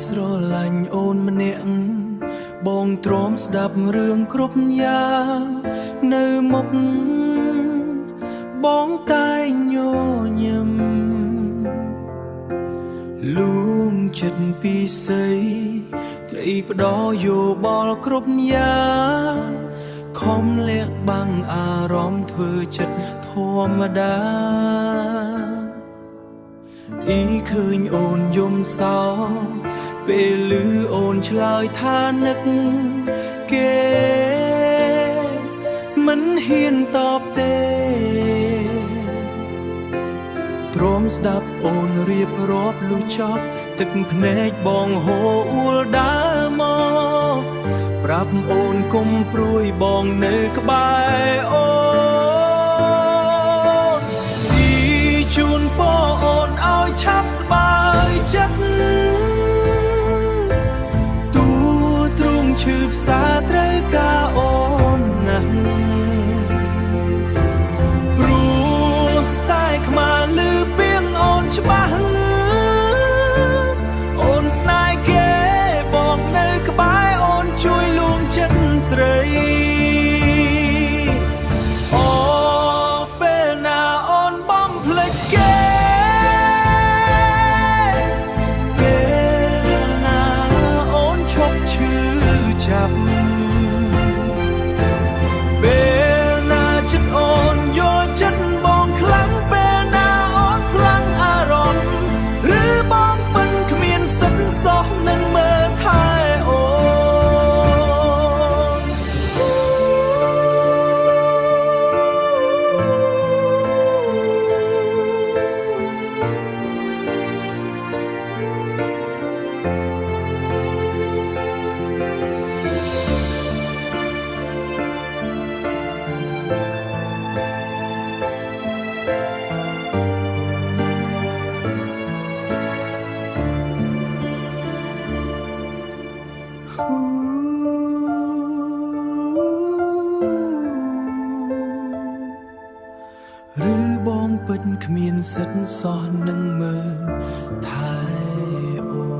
ស្រឡាញ់អូនម្នាក់បងទ្រាំស្ដាប់រឿងគ្រប់យ៉ាងនៅមុខបងតែញញឹមលួងចិត្តពីស័យក្តីផ្ដោយោបល់គ្រប់យ៉ាងខំលាក់បាំងអារម្មណ៍ធ្វើចិត្តធម្មតាអ៊ីឃើញអូនយំសោពេលឮអូនឆ្លើយថានឹកគេមិនហ៊ានតបទេទ្រាំស្ដាប់អូនរៀបរាប់លុះចប់ទឹកភ្នែកបងហូរអួលដើរមកប្រាប់អូនកុំព្រួយបងនៅក្បែរអូនទីជូនពរអូនឲ្យឆាប់ស្បើយចិត្តទូទ្រង់ឈឺផ្សាត្រូវការអូនណាស់ព្រោះតែខ្មាស់ឮពាក្យអូនច្បាស់អូនស្នេហ៍គេបងនៅក្បែរអូនជួយលួងចិត្តស្រីអូពេលណាអូនបំភ្លេចគេពេលណាអូនឈប់ឈឺចាប់ពេលណាចិត្តអូនយល់ចិត្តបងខ្លាំងពេលណាអូនខ្លាំងអារម្មណ៍ឬបងពិនគ្មានសិនសោះនឹងមើលថែអូនឬបងពិតគ្មានសិទ្ធិសោះនឹងមើលថែអូន